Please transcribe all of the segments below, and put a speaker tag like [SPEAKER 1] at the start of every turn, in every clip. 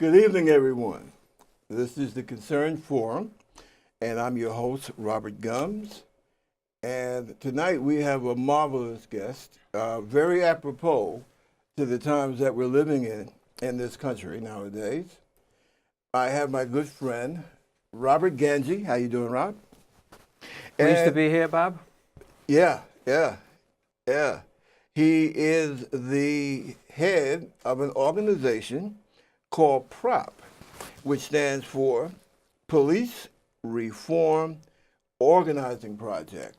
[SPEAKER 1] Good evening, everyone. This is the Concerned Forum, and I'm your host, Robert Gumbs. And tonight we have a marvelous guest, very apropos to the times that we're living in this country nowadays. I have my good friend, Robert Gangi. How you doing, Rob?
[SPEAKER 2] Pleased to
[SPEAKER 1] And
[SPEAKER 2] be here, Bob.
[SPEAKER 1] yeah. He is the head of an organization called PROP, which stands for Police Reform Organizing Project.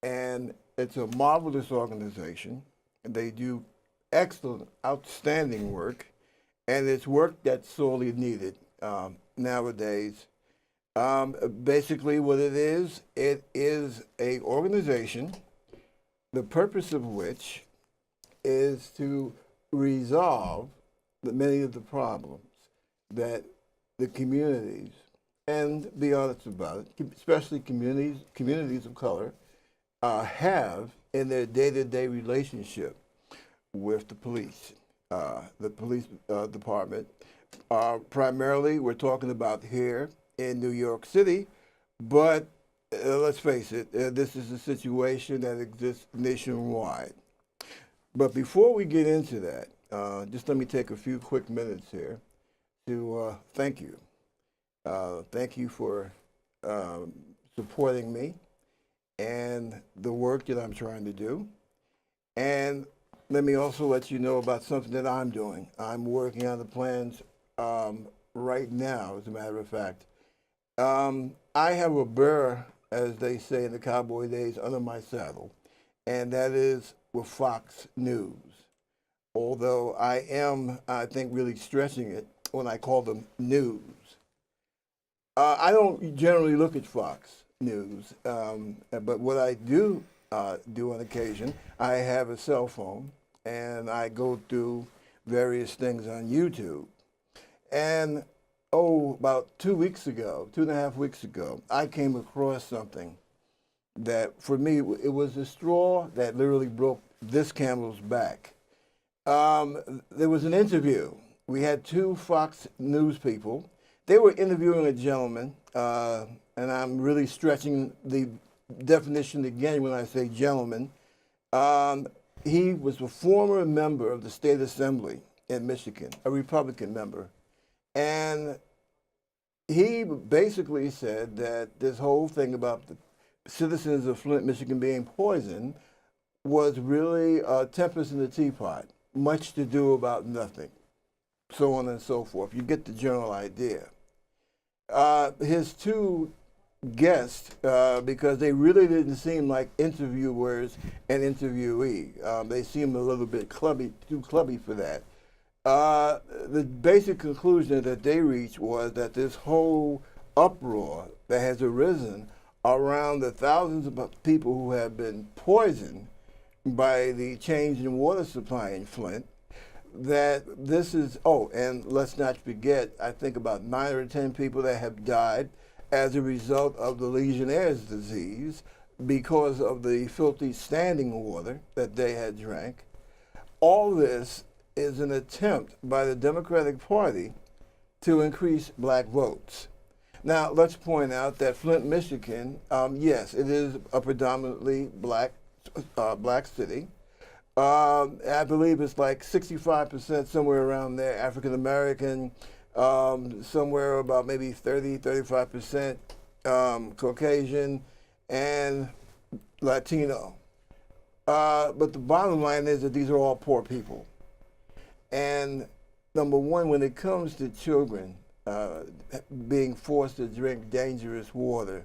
[SPEAKER 1] And it's a marvelous organization. They do excellent, outstanding work, and it's work that's sorely needed nowadays. Basically, what it is a organization, the purpose of which is to resolve many of the problems that the communities, and be honest about it, especially communities of color, have in their day-to-day relationship with the police department. Primarily, we're talking about here in New York City, but let's face it, this is a situation that exists nationwide. But before we get into that, just let me take a few quick minutes here to thank you. Thank you for supporting me and the work that I'm trying to do. And let me also let you know about something that I'm doing. I'm working on the plans right now, as a matter of fact. I have a burr, as they say in the cowboy days, under my saddle, and that is with Fox News. Although I think, really stretching it when I call them news. I don't generally look at Fox News, but what I do do on occasion, I have a cell phone, and I go through various things on YouTube. And about 2.5 weeks ago, I came across something that, for me, it was the straw that literally broke this camel's back. There was an interview. We had two Fox News people. They were interviewing a gentleman, and I'm really stretching the definition again when I say gentleman. He was a former member of the state assembly in Michigan, a Republican member. And he basically said that this whole thing about the citizens of Flint, Michigan being poisoned was really a tempest in the teapot, much to do about nothing, so on and so forth. You get the general idea. His two guests, because they really didn't seem like interviewers and interviewee. They seemed a little bit too clubby for that. The basic conclusion that they reached was that this whole uproar that has arisen around the thousands of people who have been poisoned by the change in water supply in Flint, that this is, and let's not forget, I think about 9 or 10 people that have died as a result of the Legionnaire's disease because of the filthy standing water that they had drank. All this is an attempt by the Democratic Party to increase black votes. Now, let's point out that Flint, Michigan, yes, it is a predominantly black city. I believe it's like 65%, somewhere around there, African American, somewhere about maybe 35% Caucasian, and Latino. But the bottom line is that these are all poor people. And number one, when it comes to children being forced to drink dangerous water,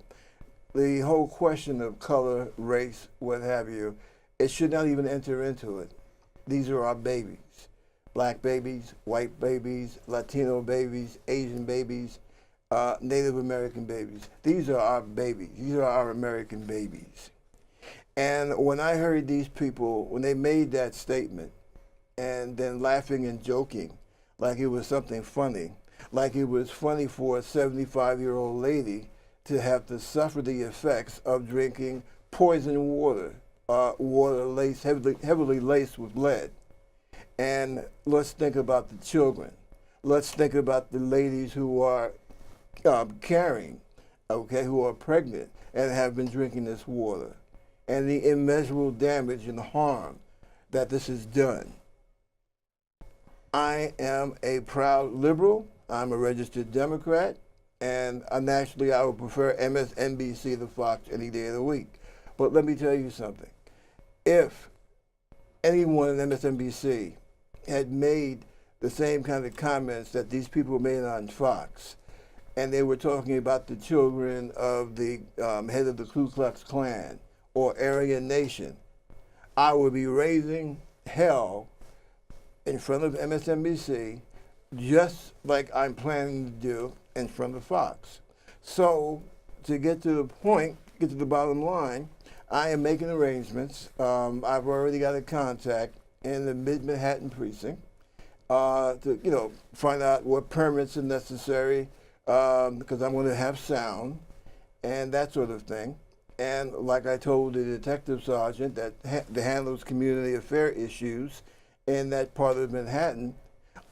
[SPEAKER 1] the whole question of color, race, what have you, it should not even enter into it. These are our babies. Black babies, white babies, Latino babies, Asian babies, Native American babies. These are our babies. These are our American babies. And when I heard these people, when they made that statement, and then laughing and joking like it was something funny, like it was funny for a 75-year-old lady to have to suffer the effects of drinking poisoned water, water heavily laced with lead. And let's think about the children. let's think about the ladies who are carrying, okay, who are pregnant and have been drinking this water, and the immeasurable damage and harm that this has done. I am a proud liberal. I'm a registered Democrat, and nationally I would prefer MSNBC to Fox any day of the week. But let me tell you something. If anyone in MSNBC had made the same kind of comments that these people made on Fox, and they were talking about the children of the head of the Ku Klux Klan or Aryan Nation, I would be raising hell in front of MSNBC, just like I'm planning to do in front of Fox. So to get to the point, get to the bottom line, I am making arrangements. I've already got a contact in the Mid-Manhattan precinct to find out what permits are necessary, because I'm going to have sound and that sort of thing. And like I told the detective sergeant that handles community affair issues in that part of Manhattan,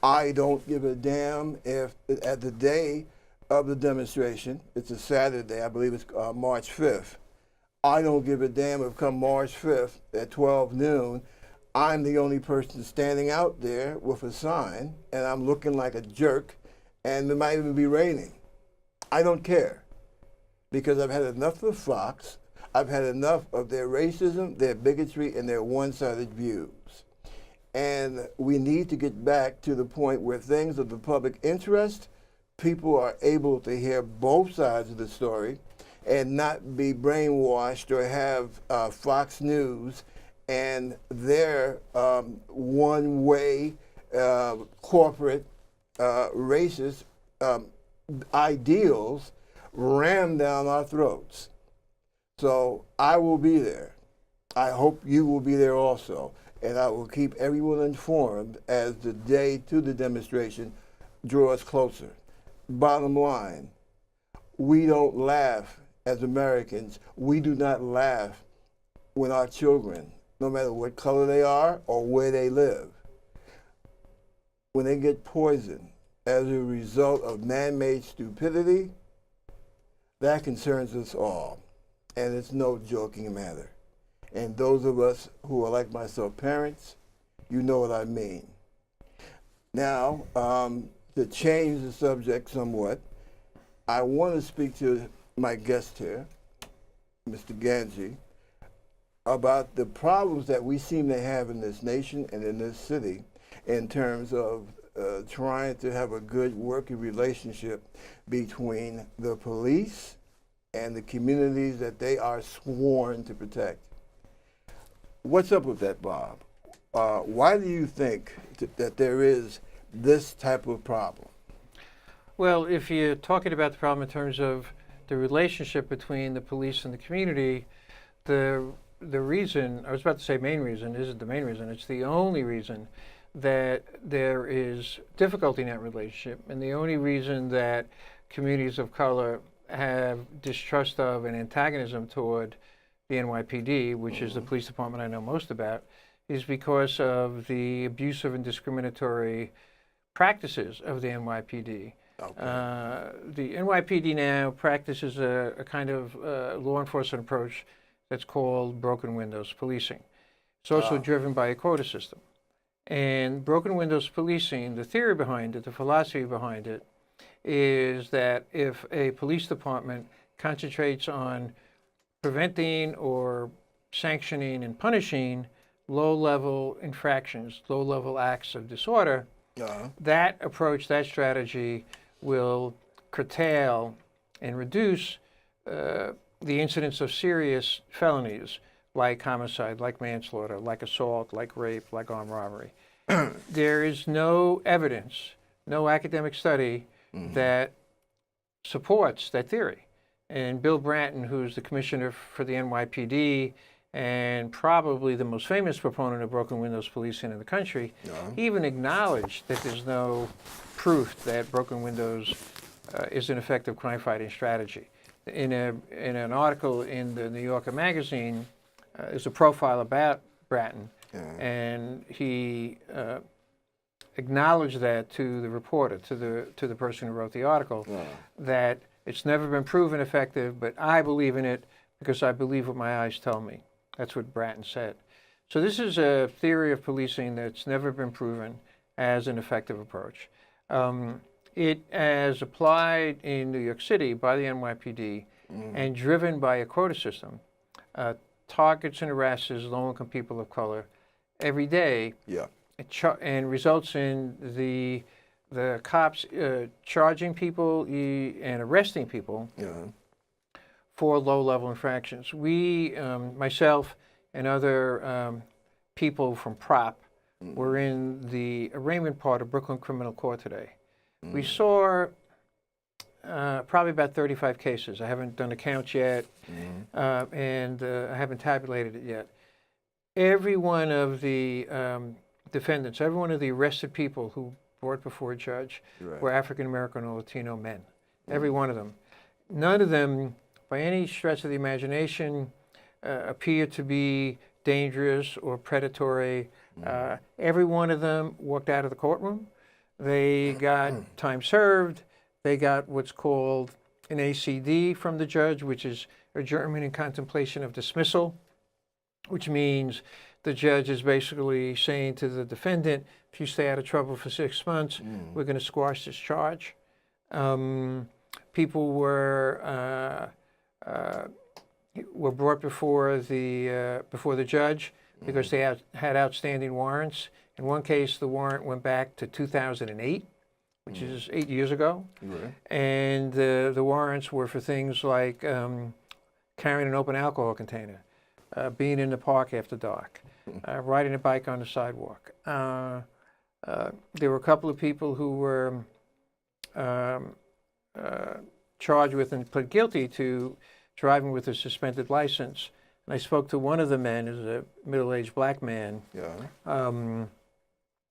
[SPEAKER 1] I don't give a damn if at the day of the demonstration, it's a Saturday, I believe it's March 5th, I don't give a damn if come March 5th at 12 noon, I'm the only person standing out there with a sign and I'm looking like a jerk and it might even be raining. I don't care, because I've had enough of Fox, I've had enough of their racism, their bigotry, and their one-sided views. And we need to get back to the point where things of the public interest, people are able to hear both sides of the story and not be brainwashed or have Fox News and their one-way corporate racist ideals rammed down our throats. So I will be there. I hope you will be there also. And I will keep everyone informed as the day to the demonstration draws closer. Bottom line, we don't laugh as Americans. We do not laugh when our children, no matter what color they are or where they live, when they get poisoned as a result of man-made stupidity, that concerns us all. And it's no joking matter. And those of us who are like myself, parents, you know what I mean. Now, to change the subject somewhat, I want to speak to my guest here, Mr. Gangi, about the problems that we seem to have in this nation and in this city in terms of trying to have a good working relationship between the police and the communities that they are sworn to protect. What's up with that, Bob? Why do you think that there is this type of problem?
[SPEAKER 3] Well, if you're talking about the problem in terms of the relationship between the police and the community, the reason, I was about to say main reason, isn't the main reason, it's the only reason that there is difficulty in that relationship, and the only reason that communities of color have distrust of and antagonism toward the NYPD, which is the police department I know most about, is because of the abusive and discriminatory practices of the NYPD. Okay. The NYPD now practices a kind of law enforcement approach that's called broken windows policing. It's also driven by a quota system. And broken windows policing, the theory behind it, the philosophy behind it, is that if a police department concentrates on preventing or sanctioning and punishing low-level infractions, low-level acts of disorder, that approach, that strategy will curtail and reduce the incidence of serious felonies like homicide, like manslaughter, like assault, like rape, like armed robbery. There is no evidence, no academic study that supports that theory. And Bill Bratton, who's the commissioner for the NYPD and probably the most famous proponent of broken windows policing in the country, he even acknowledged that there's no proof that broken windows is an effective crime-fighting strategy. In an article in the New Yorker magazine, there's a profile about Bratton, and he acknowledged that to the reporter, to the person who wrote the article, that it's never been proven effective, but I believe in it because I believe what my eyes tell me. That's what Bratton said. So this is a theory of policing that's never been proven as an effective approach. It as applied in New York City by the NYPD and driven by a quota system, targets and harasses low-income people of color every day, and results in the cops charging people and arresting people for low-level infractions. We, myself and other people from PROP, were in the arraignment part of Brooklyn Criminal Court today. We saw probably about 35 cases. I haven't done a count yet, and I haven't tabulated it yet. Every one of the defendants, every one of the arrested people who brought before a judge were African American or Latino men. Every one of them. None of them, by any stretch of the imagination, appeared to be dangerous or predatory. Every one of them walked out of the courtroom. They got time served. They got what's called an ACD from the judge, which is adjournment in contemplation of dismissal, which means the judge is basically saying to the defendant, if you stay out of trouble for 6 months, we're going to squash this charge. People were brought before the judge because they had outstanding warrants. In one case, the warrant went back to 2008, which is 8 years ago. And the warrants were for things like carrying an open alcohol container, being in the park after dark, riding a bike on the sidewalk. There were a couple of people who were charged with and pled guilty to driving with a suspended license. And I spoke to one of the men, who's a middle-aged black man,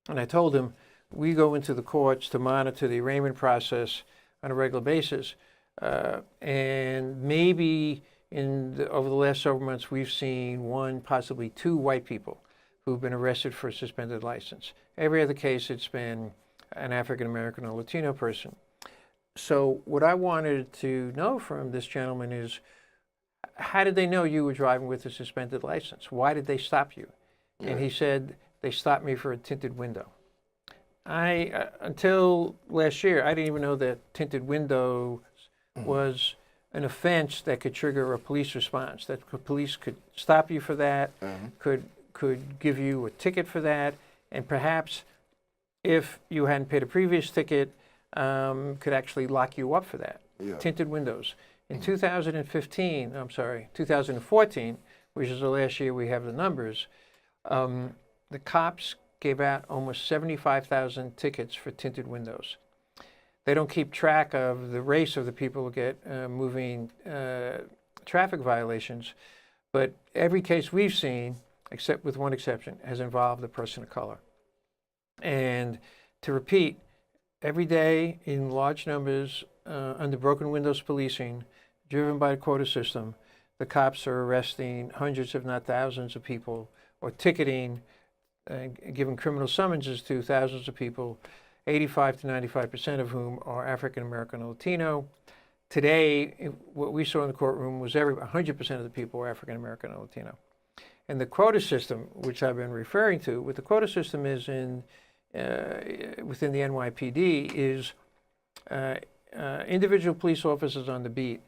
[SPEAKER 3] and I told him, we go into the courts to monitor the arraignment process on a regular basis, and maybe over the last several months we've seen one, possibly two white people who've been arrested for a suspended license. Every other case it's been an African American or Latino person. So what I wanted to know from this gentleman is, how did they know you were driving with a suspended license? Why did they stop you? And he said, they stopped me for a tinted window. Until last year, I didn't even know that tinted window was an offense that could trigger a police response, that police could stop you for that, could give you a ticket for that, and perhaps if you hadn't paid a previous ticket, could actually lock you up for that. Tinted windows. In 2014, which is the last year we have the numbers, the cops gave out almost 75,000 tickets for tinted windows. They don't keep track of the race of the people who get moving traffic violations, but every case we've seen, except with one exception, has involved a person of color. And to repeat, every day in large numbers under broken windows policing, driven by the quota system, the cops are arresting hundreds, if not thousands of people, or ticketing, giving criminal summonses to thousands of people, 85 to 95% of whom are African American or Latino. Today, what we saw in the courtroom was 100% of the people were African American or Latino. And the quota system, which I've been referring to, what the quota system is within the NYPD is individual police officers on the beat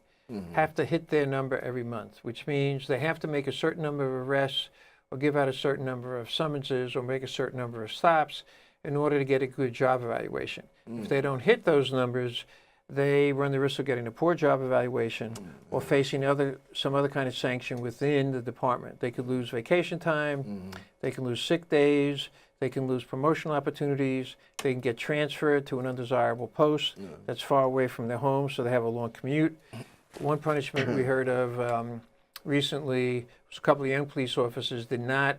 [SPEAKER 3] have to hit their number every month, which means they have to make a certain number of arrests or give out a certain number of summonses or make a certain number of stops in order to get a good job evaluation. If they don't hit those numbers, they run the risk of getting a poor job evaluation or facing some other kind of sanction within the department. They could lose vacation time, they can lose sick days, they can lose promotional opportunities, they can get transferred to an undesirable post that's far away from their home, so they have a long commute. One punishment we heard of recently was a couple of young police officers did not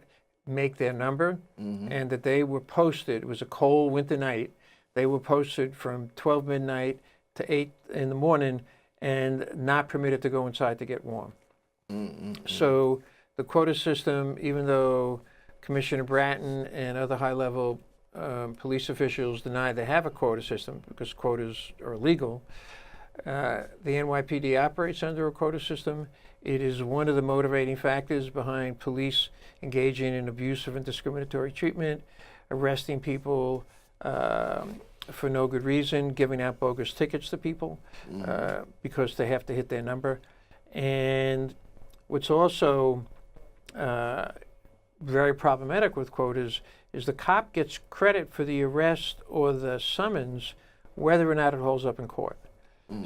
[SPEAKER 3] make their number, and that they were posted. It was a cold winter night. They were posted from 12 midnight to 8 in the morning and not permitted to go inside to get warm. So the quota system, even though Commissioner Bratton and other high-level police officials deny they have a quota system because quotas are illegal. The NYPD operates under a quota system. It is one of the motivating factors behind police engaging in abusive and discriminatory treatment, arresting people for no good reason, giving out bogus tickets to people because they have to hit their number. And what's also very problematic with quotas is the cop gets credit for the arrest or the summons whether or not it holds up in court.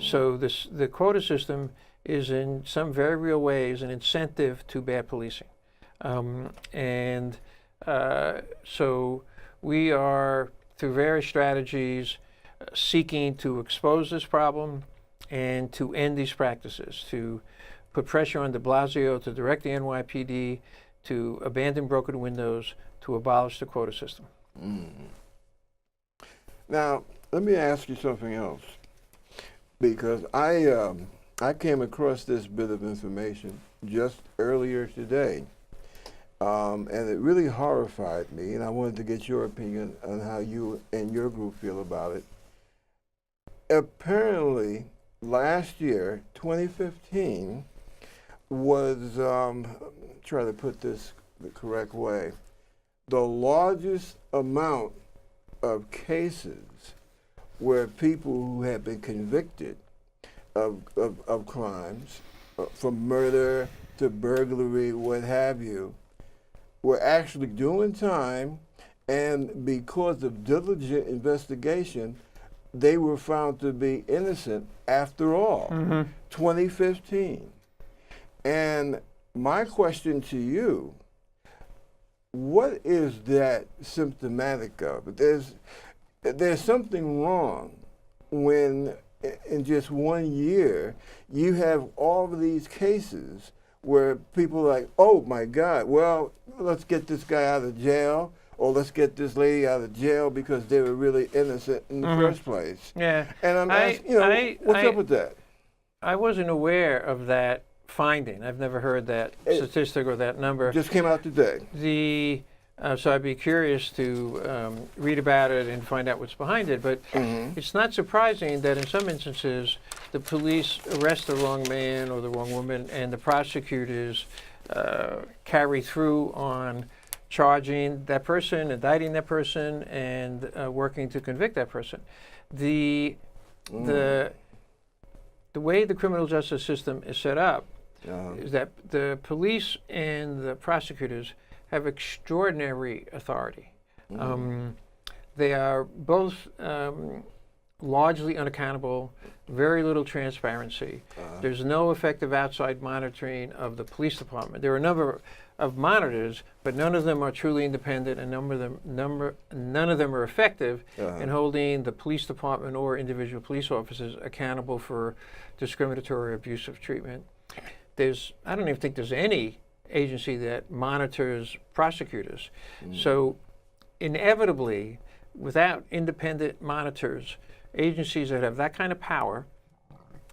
[SPEAKER 3] So the quota system is in some very real ways an incentive to bad policing. So we are, through various strategies, seeking to expose this problem and to end these practices, to put pressure on de Blasio to direct the NYPD to abandon broken windows, to abolish the quota system.
[SPEAKER 1] Now, let me ask you something else, because I came across this bit of information just earlier today, and it really horrified me, and I wanted to get your opinion on how you and your group feel about it. Apparently, last year, 2015, was, try to put this the correct way, the largest amount of cases where people who have been convicted of crimes, from murder to burglary, what have you, were actually doing time, and because of diligent investigation, they were found to be innocent after all. 2015. And my question to you, what is that symptomatic of? There's something wrong when in just 1 year you have all of these cases where people are like, oh my God, well, let's get this guy out of jail, or let's get this lady out of jail because they were really innocent in the first place.
[SPEAKER 3] Yeah.
[SPEAKER 1] And I'm asking, what's up with that?
[SPEAKER 3] I wasn't aware of that finding. I've never heard that statistic or that number.
[SPEAKER 1] Just came out today.
[SPEAKER 3] So I'd be curious to read about it and find out what's behind it. But it's not surprising that in some instances the police arrest the wrong man or the wrong woman, and the prosecutors carry through on charging that person, indicting that person, and working to convict that person. The way the criminal justice system is set up is that the police and the prosecutors have extraordinary authority. They are both largely unaccountable, very little transparency. There's no effective outside monitoring of the police department. There are a number of monitors, but none of them are truly independent, and none of them are effective in holding the police department or individual police officers accountable for discriminatory or abusive treatment. I don't even think there's any agency that monitors prosecutors. So inevitably, without independent monitors, agencies that have that kind of power,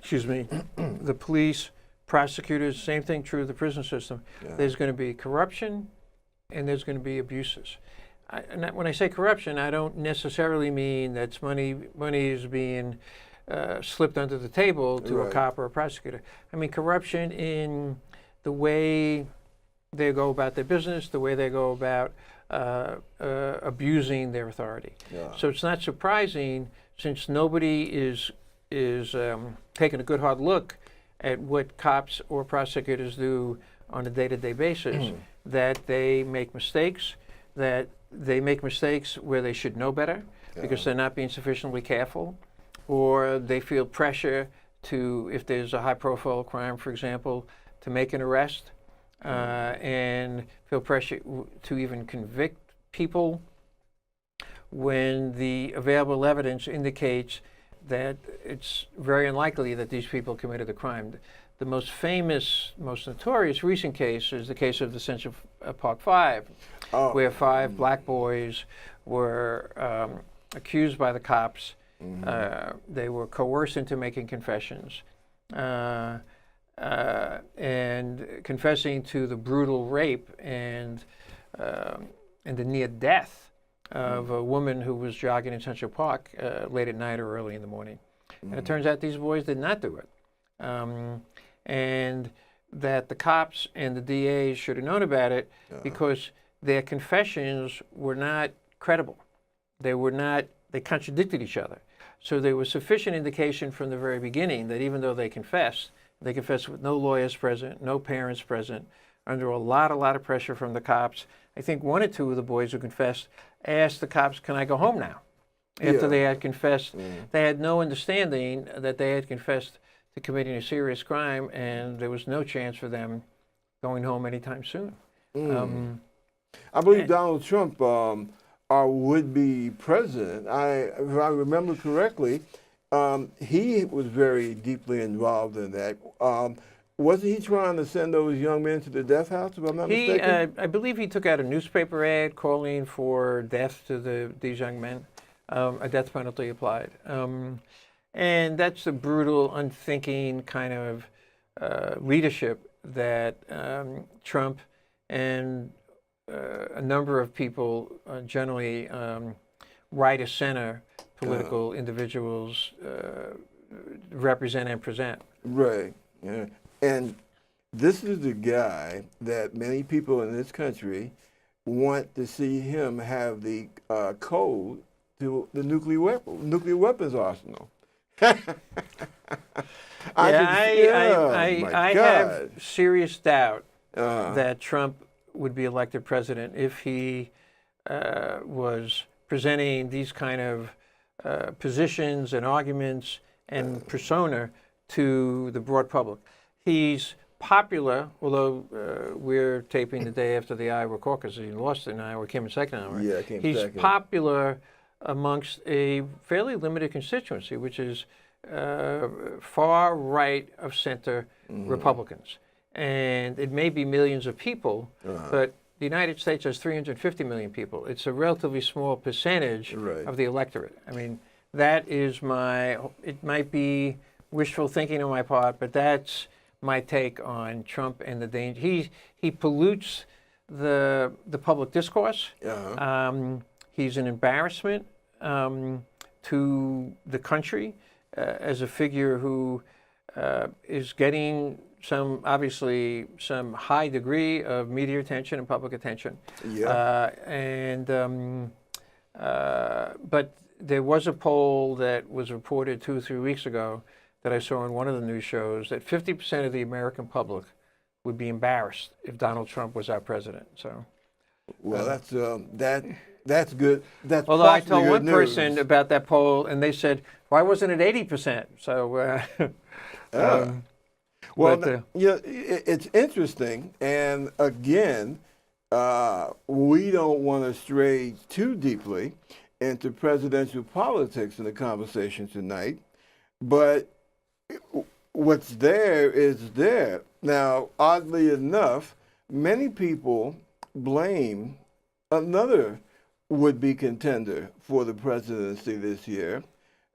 [SPEAKER 3] the police, prosecutors, same thing true of the prison system, there's going to be corruption and there's going to be abuses. When I say corruption, I don't necessarily mean that money is being slipped under the table to a cop or a prosecutor. I mean corruption in the way they go about their business, the way they go about abusing their authority. So it's not surprising, since nobody is taking a good hard look at what cops or prosecutors do on a day-to-day basis, that they make mistakes, where they should know better because they're not being sufficiently careful, or they feel pressure to, if there's a high-profile crime, for example, to make an arrest, and feel pressure to even convict people when the available evidence indicates that it's very unlikely that these people committed the crime. The most famous, most notorious recent case is the case of the Central Park Five, where 5 black boys were accused by the cops. They were coerced into making confessions and confessing to the brutal rape and the near death of a woman who was jogging in Central Park late at night or early in the morning. And it turns out these boys did not do it. And that the cops and the DAs should have known about it because their confessions were not credible. They contradicted each other. So there was sufficient indication from the very beginning that even though they confessed with no lawyers present, no parents present, under a lot of pressure from the cops. I think one or two of the boys who confessed asked the cops, "Can I go home now?" After they had confessed. They had no understanding that they had confessed to committing a serious crime, and there was no chance for them going home anytime soon.
[SPEAKER 1] I believe Donald Trump, our would-be president, if I remember correctly, he was very deeply involved in that. Wasn't he trying to send those young men to the death house, if I'm not mistaken?
[SPEAKER 3] I believe he took out a newspaper ad calling for death to these young men, a death penalty applied. And that's the brutal, unthinking kind of leadership that Trump and a number of people, generally right of center political individuals, represent and present.
[SPEAKER 1] Right. Yeah. And this is the guy that many people in this country want to see him have the code to the nuclear weapons arsenal.
[SPEAKER 3] I have serious doubt that Trump would be elected president if he was presenting these kind of positions and arguments and persona to the broad public. He's popular, although we're taping the day after the Iowa caucus. He lost in Iowa, came in second in Iowa.
[SPEAKER 1] Yeah, came
[SPEAKER 3] He's
[SPEAKER 1] second.
[SPEAKER 3] popular amongst a fairly limited constituency, which is far right of center Republicans. And it may be millions of people, but the United States has 350 million people. It's a relatively small percentage of the electorate. I mean, that is it might be wishful thinking on my part, but that's my take on Trump and the danger. He pollutes the public discourse. He's an embarrassment to the country as a figure who is getting obviously some high degree of media attention and public attention. But there was a poll that was reported 2 or 3 weeks ago that I saw on one of the news shows that 50% of the American public would be embarrassed if Donald Trump was our president. So,
[SPEAKER 1] well, that's good. That's
[SPEAKER 3] although I told
[SPEAKER 1] good
[SPEAKER 3] one
[SPEAKER 1] news.
[SPEAKER 3] person about that poll, and they said, "Why wasn't it 80%?" So,
[SPEAKER 1] well, it's interesting, and again, we don't want to stray too deeply into presidential politics in the conversation tonight, but what's there is there. Now, oddly enough, many people blame another would-be contender for the presidency this year.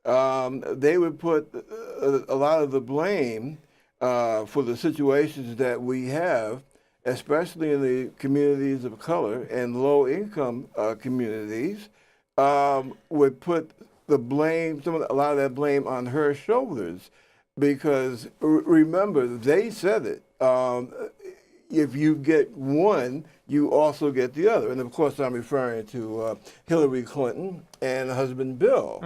[SPEAKER 1] They would put a lot of the blame for the situations that we have, especially in the communities of color and low-income communities, would put the blame, a lot of that blame on her shoulders, because remember, they said it. If you get one, you also get the other. And of course, I'm referring to Hillary Clinton and her husband Bill.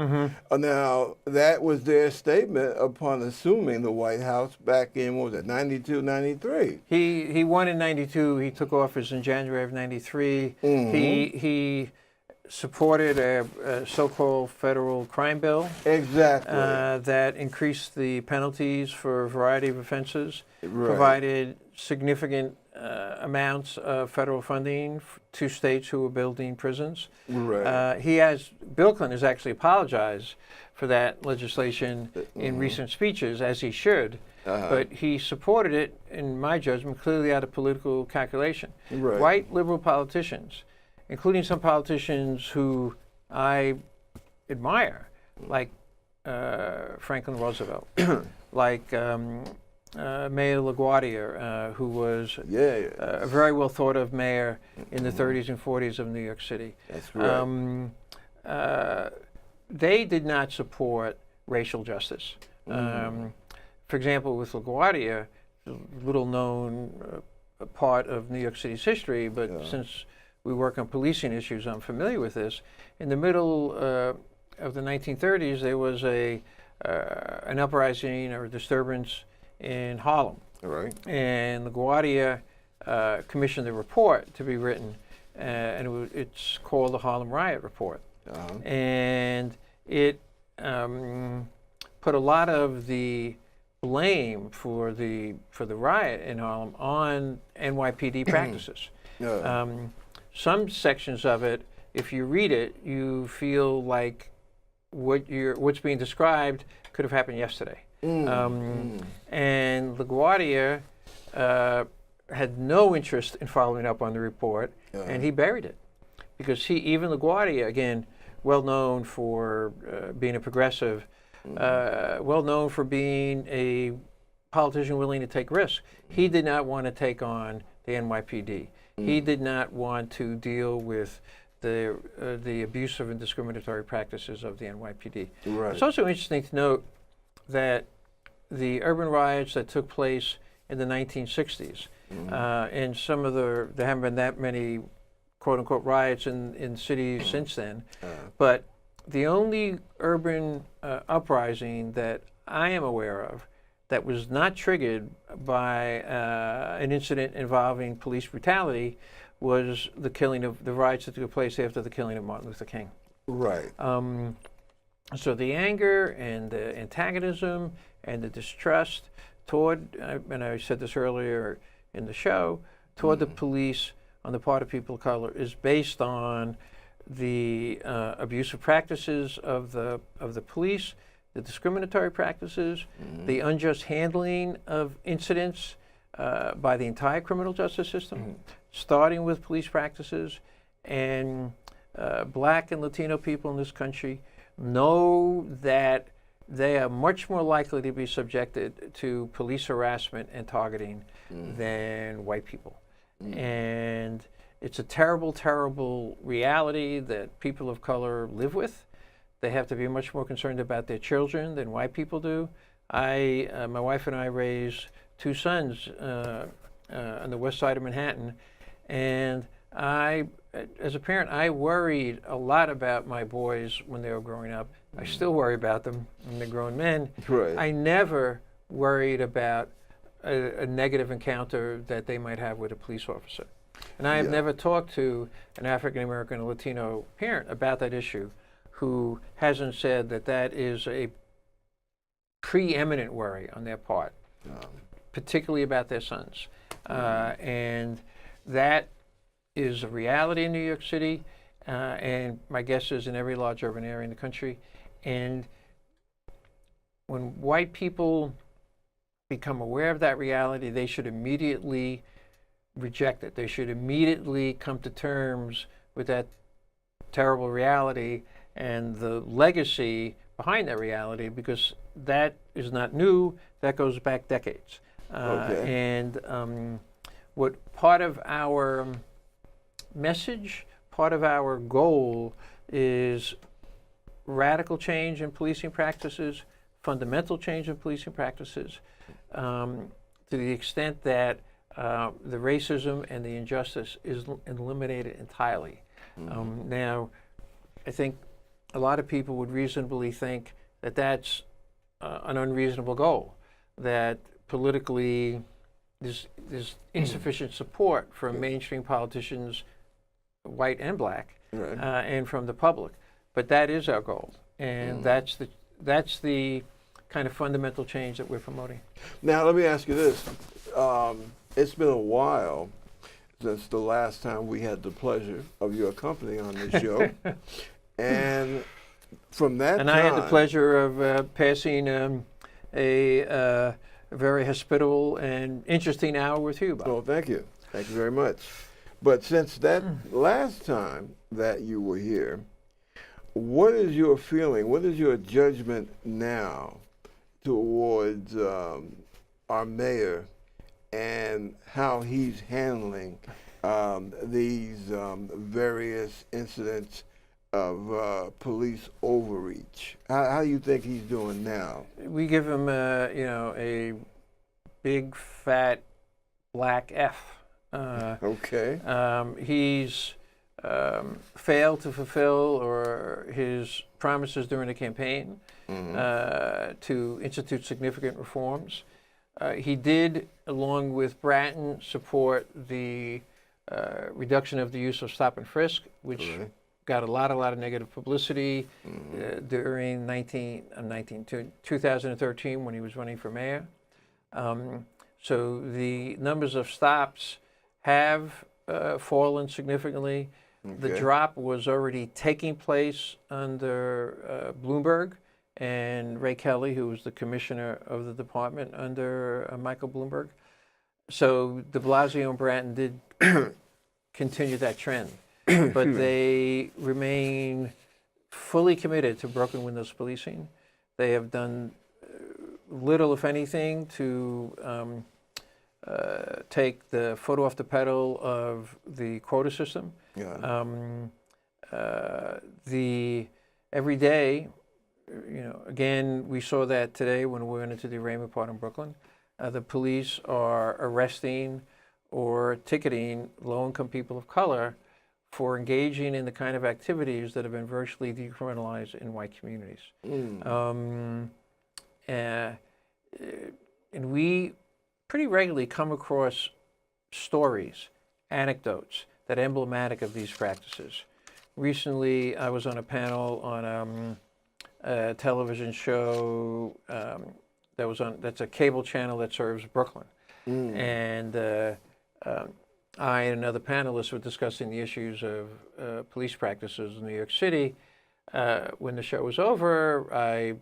[SPEAKER 1] Now, that was their statement upon assuming the White House back in, what was it, 92, 93?
[SPEAKER 3] He won in 92. He took office in January of 93. He supported a so-called federal crime bill.
[SPEAKER 1] Exactly.
[SPEAKER 3] That increased the penalties for a variety of offenses, provided significant amounts of federal funding to states who were building prisons. Bill Clinton has actually apologized for that legislation in recent speeches, as he should, but he supported it, in my judgment, clearly out of political calculation. White liberal politicians, including some politicians who I admire, like Franklin Roosevelt, like Mayor LaGuardia, who was
[SPEAKER 1] Yeah,
[SPEAKER 3] a very well thought of mayor in the 30s and 40s of New York City.
[SPEAKER 1] that's correct.
[SPEAKER 3] They did not support racial justice. For example, with LaGuardia, a little known part of New York City's history, but since we work on policing issues, I'm familiar with this. In the middle of the 1930s, there was an uprising or disturbance in Harlem.
[SPEAKER 1] All right.
[SPEAKER 3] And LaGuardia commissioned a report to be written, and it's called the Harlem Riot Report. And it put a lot of the blame for the riot in Harlem on NYPD practices. Some sections of it, if you read it, you feel like what's being described could have happened yesterday. And LaGuardia had no interest in following up on the report, and he buried it. Because even LaGuardia, again, well known for being a progressive, well known for being a politician willing to take risks, he did not want to take on the NYPD. He did not want to deal with the abusive and discriminatory practices of the NYPD.
[SPEAKER 1] Right.
[SPEAKER 3] It's also interesting to note that the urban riots that took place in the 1960s, and there haven't been that many quote-unquote riots in cities since then, but the only urban uprising that I am aware of that was not triggered by an incident involving police brutality was the riots that took place after the killing of Martin Luther King.
[SPEAKER 1] Right.
[SPEAKER 3] So the anger and the antagonism and the distrust toward, and I said this earlier in the show, toward the police on the part of people of color is based on the abusive practices of the police, the discriminatory practices, the unjust handling of incidents by the entire criminal justice system, starting with police practices. And Black and Latino people in this country know that they are much more likely to be subjected to police harassment and targeting than white people. And it's a terrible, terrible reality that people of color live with. They have to be much more concerned about their children than white people do. My wife and I raised two sons on the west side of Manhattan, and as a parent, I worried a lot about my boys when they were growing up. I still worry about them when they're grown men.
[SPEAKER 1] Right.
[SPEAKER 3] I never worried about a negative encounter that they might have with a police officer. And I have never talked to an African American or Latino parent about that issue who hasn't said that that is a preeminent worry on their part, particularly about their sons. And that is a reality in New York City, and my guess is in every large urban area in the country. And when white people become aware of that reality, they should immediately reject it. They should immediately come to terms with that terrible reality and the legacy behind that reality, because that is not new. That goes back decades. And what part of our message, part of our goal is radical change in policing practices, fundamental change in policing practices, to the extent that the racism and the injustice is eliminated entirely. Now, I think a lot of people would reasonably think that that's an unreasonable goal, that politically there's insufficient support from mainstream politicians, white and black, and from the public. But that is our goal, and that's the kind of fundamental change that we're promoting.
[SPEAKER 1] Now, let me ask you this. It's been a while since the last time we had the pleasure of your company on this show. And from that time...
[SPEAKER 3] I had the pleasure of passing a very hospitable and interesting hour with you, Bob.
[SPEAKER 1] Well, thank you. Thank you very much. But since that last time that you were here, what is your feeling? What is your judgment now towards our mayor and how he's handling these various incidents of police overreach. How do you think he's doing now?
[SPEAKER 3] We give him a big fat black F.
[SPEAKER 1] Okay.
[SPEAKER 3] He's failed to fulfill his promises during the campaign to institute significant reforms. He did, along with Bratton, support the reduction of the use of stop and frisk, which got a lot of negative publicity during 2013 when he was running for mayor. So the numbers of stops have fallen significantly. The drop was already taking place under Bloomberg and Ray Kelly, who was the commissioner of the department under Michael Bloomberg. So de Blasio and Bratton did continue that trend, but they remain fully committed to broken windows policing. They have done little, if anything, to take the foot off the pedal of the quota system.
[SPEAKER 1] Yeah.
[SPEAKER 3] Every day, again, we saw that today when we went into the arraignment part in Brooklyn. The police are arresting or ticketing low-income people of color for engaging in the kind of activities that have been virtually decriminalized in white communities. And we pretty regularly come across stories, anecdotes that are emblematic of these practices. Recently, I was on a panel on a television show that's a cable channel that serves Brooklyn. And I and another panelist were discussing the issues of police practices in New York City. When the show was over, I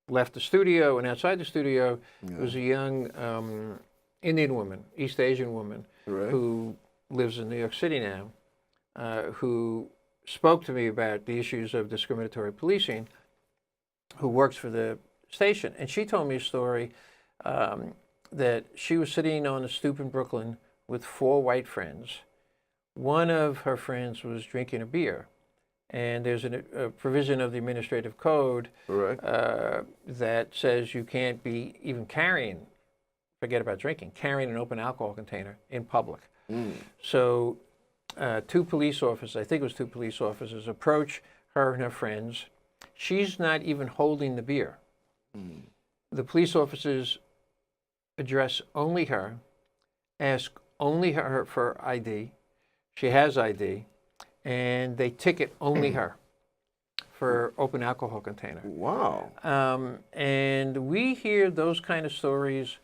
[SPEAKER 3] left the studio, and outside the studio was a young Indian woman, East Asian woman, who lives in New York City now, who spoke to me about the issues of discriminatory policing, who works for the station. And she told me a story that she was sitting on a stoop in Brooklyn with 4 white friends. One of her friends was drinking a beer. And there's a provision of the administrative code that says you can't be even carrying, forget about drinking, carrying an open alcohol container in public. So 2 police officers, I think it was 2 police officers, approach her and her friends. She's not even holding the beer. The police officers address only her, ask only her for ID. She has ID. And they ticket only her for open alcohol container.
[SPEAKER 1] Wow.
[SPEAKER 3] And we hear those kind of stories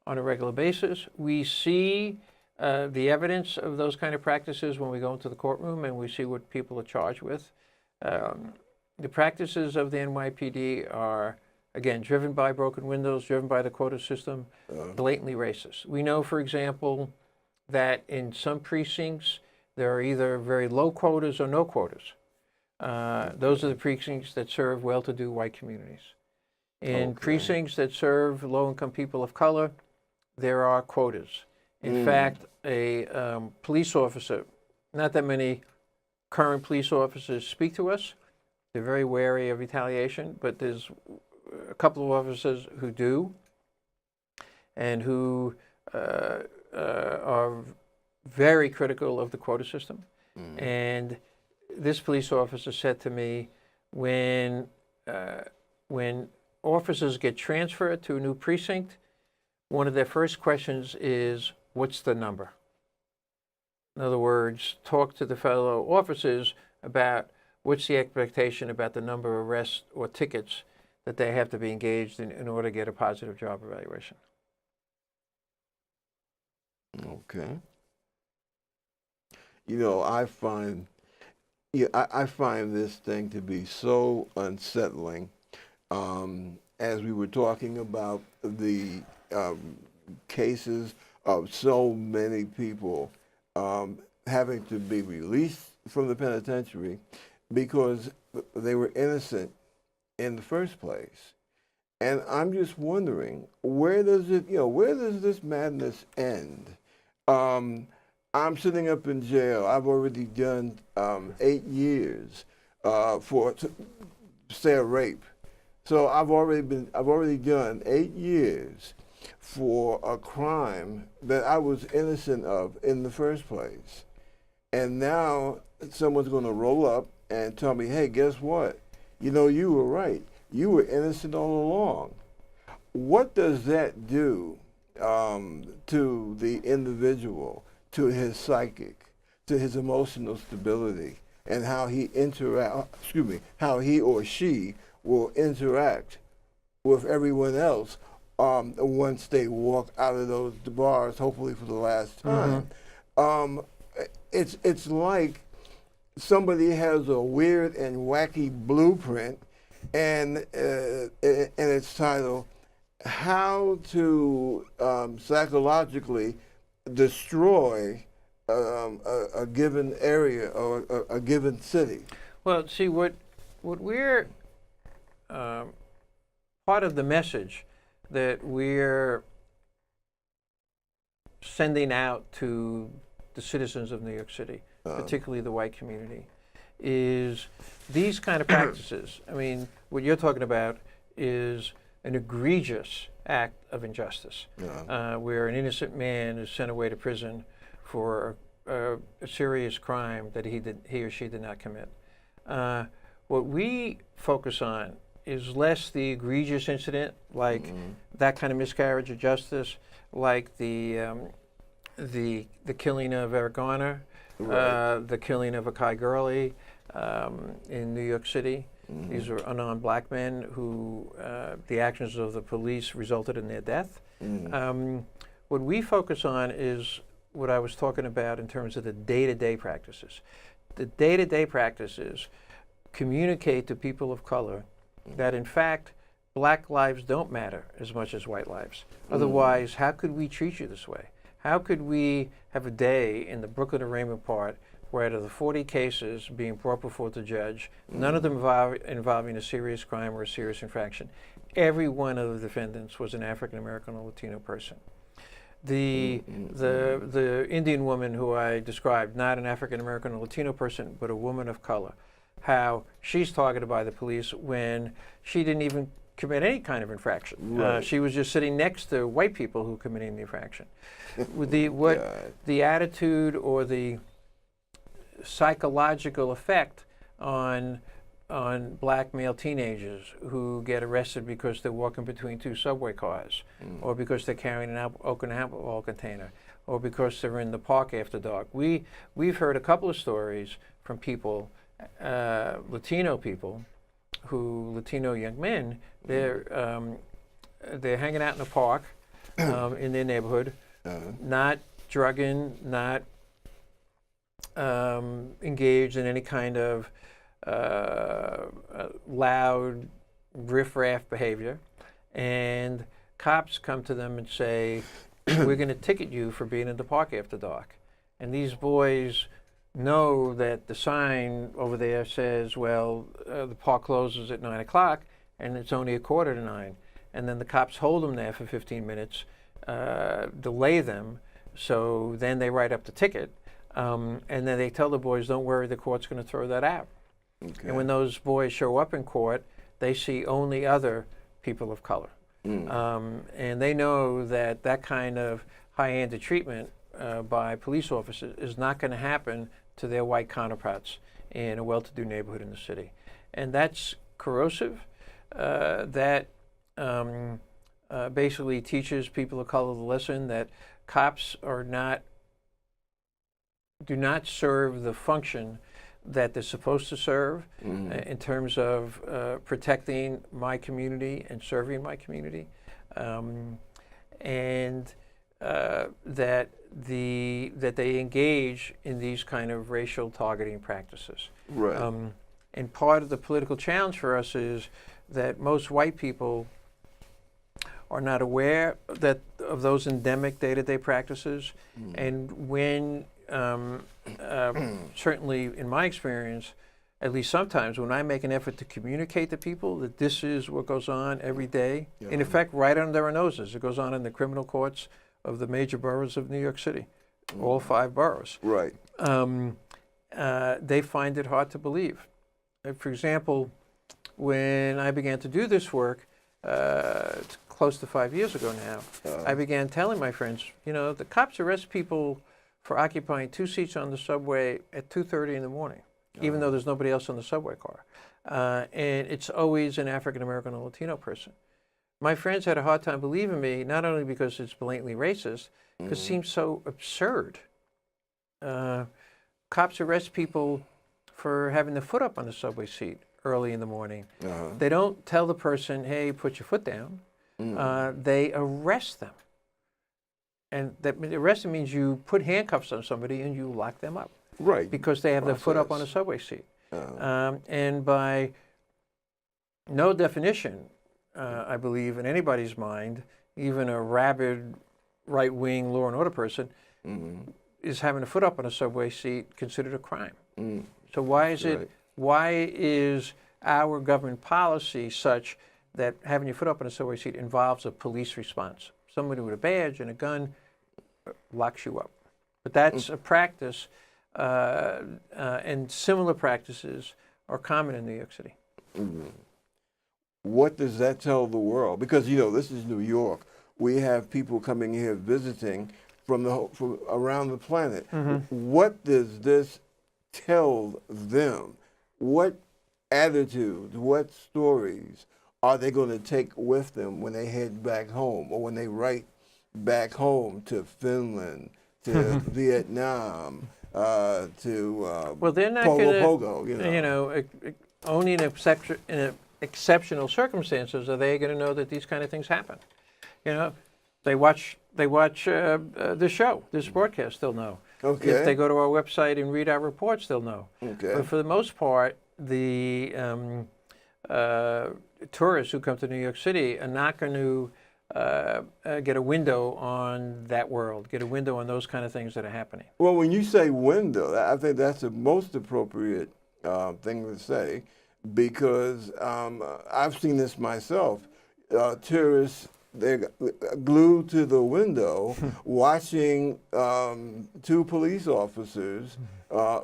[SPEAKER 3] on a regular basis. We see the evidence of those kind of practices when we go into the courtroom and we see what people are charged with. The practices of the NYPD are, again, driven by broken windows, driven by the quota system, blatantly racist. We know, for example, that in some precincts, there are either very low quotas or no quotas. Those are the precincts that serve well-to-do white communities. In precincts that serve low-income people of color, there are quotas. In fact, a police officer, not that many current police officers speak to us. They're very wary of retaliation, but there's a couple of officers who do and who are very critical of the quota system. And this police officer said to me, when officers get transferred to a new precinct, one of their first questions is, what's the number? In other words, talk to the fellow officers about what's the expectation about the number of arrests or tickets that they have to be engaged in order to get a positive job evaluation.
[SPEAKER 1] Okay. I find this thing to be so unsettling. As we were talking about the cases of so many people having to be released from the penitentiary because they were innocent in the first place. And I'm just wondering, where does this madness end? I'm sitting up in jail. I've already done 8 years for say a rape. So I've already done 8 years for a crime that I was innocent of in the first place. And now someone's going to roll up and tell me, hey, guess what? You were right. You were innocent all along. What does that do to the individual, to his psychic, to his emotional stability, and how how he or she will interact with everyone else once they walk out of those bars, hopefully for the last time? It's like somebody has a weird and wacky blueprint, and it's titled "How to Psychologically Destroy a given area or a given city."
[SPEAKER 3] Well, see, what we're part of the message that we're sending out to the citizens of New York City, particularly the white community, is these kind of practices. I mean, what you're talking about is an egregious act of injustice, where an innocent man is sent away to prison for a serious crime that he or she did not commit. What we focus on is less the egregious incident, like that kind of miscarriage of justice, like the killing of Eric Garner, the killing of Akai Gurley in New York City. These are unarmed black men who the actions of the police resulted in their death. What we focus on is what I was talking about in terms of the day-to-day practices. The day-to-day practices communicate to people of color that, in fact, black lives don't matter as much as white lives. Otherwise, how could we treat you this way? How could we have a day in the Brooklyn arraignment part where out of the 40 cases being brought before the judge, none of them involving a serious crime or a serious infraction, every one of the defendants was an African American or Latino person. The Indian woman who I described, not an African American or Latino person, but a woman of color, how she's targeted by the police when she didn't even commit any kind of infraction. She was just sitting next to white people who were committing the infraction. With the attitude or the psychological effect on black male teenagers who get arrested because they're walking between two subway cars, or because they're carrying an open alcohol container, or because they're in the park after dark. We've heard a couple of stories from people, Latino people, Latino young men, they're hanging out in a park in their neighborhood, not drugging, not engaged in any kind of loud riff-raff behavior, and cops come to them and say, we're going to ticket you for being in the park after dark. And these boys know that the sign over there says, well, the park closes at 9 o'clock, and it's only 8:45. And then the cops hold them there for 15 minutes, delay them, so then they write up the ticket, and then they tell the boys, don't worry, the court's going to throw that out. Okay. And when those boys show up in court, they see only other people of color. And they know that that kind of high-handed treatment by police officers is not going to happen to their white counterparts in a well-to-do neighborhood in the city. And that's corrosive. That basically teaches people of color the lesson that cops do not serve the function that they're supposed to serve in terms of protecting my community and serving my community, and that they engage in these kind of racial targeting practices. Right. And part of the political challenge for us is that most white people are not aware of those endemic day-to-day practices, and when certainly in my experience, at least sometimes, when I make an effort to communicate to people that this is what goes on every day, in effect, right under our noses. It goes on in the criminal courts of the major boroughs of New York City, all 5 boroughs.
[SPEAKER 1] Right.
[SPEAKER 3] They find it hard to believe. For example, when I began to do this work, it's close to 5 years ago now, I began telling my friends, the cops arrest people for occupying 2 seats on the subway at 2:30 in the morning, even though there's nobody else on the subway car. And it's always an African American or Latino person. My friends had a hard time believing me, not only because it's blatantly racist, because it seems so absurd. Cops arrest people for having their foot up on the subway seat early in the morning. They don't tell the person, hey, put your foot down. They arrest them. And that arresting means you put handcuffs on somebody and you lock them up.
[SPEAKER 1] Right.
[SPEAKER 3] Because they have their foot up on a subway seat. And by no definition, I believe, in anybody's mind, even a rabid right-wing law and order person, is having a foot up on a subway seat considered a crime. So why is our government policy such that having your foot up on a subway seat involves a police response? Somebody with a badge and a gun locks you up. But that's a practice, and similar practices are common in New York City.
[SPEAKER 1] What does that tell the world? Because, this is New York. We have people coming here visiting from around the planet. What does this tell them? What attitudes, what stories are they going to take with them when they head back home, or when they write back home to Finland, to Vietnam, to
[SPEAKER 3] well, they're not
[SPEAKER 1] Pogo,
[SPEAKER 3] only in exceptional circumstances are they going to know that these kind of things happen. They watch this show, this broadcast, they'll know.
[SPEAKER 1] Okay.
[SPEAKER 3] If they go to our website and read our reports, they'll know.
[SPEAKER 1] Okay.
[SPEAKER 3] But for the most part, the tourists who come to New York City are not going to get a window on that world, get a window on those kind of things that are happening.
[SPEAKER 1] Well, when you say window, I think that's the most appropriate thing to say, because I've seen this myself. Tourists, they're glued to the window watching 2 police officers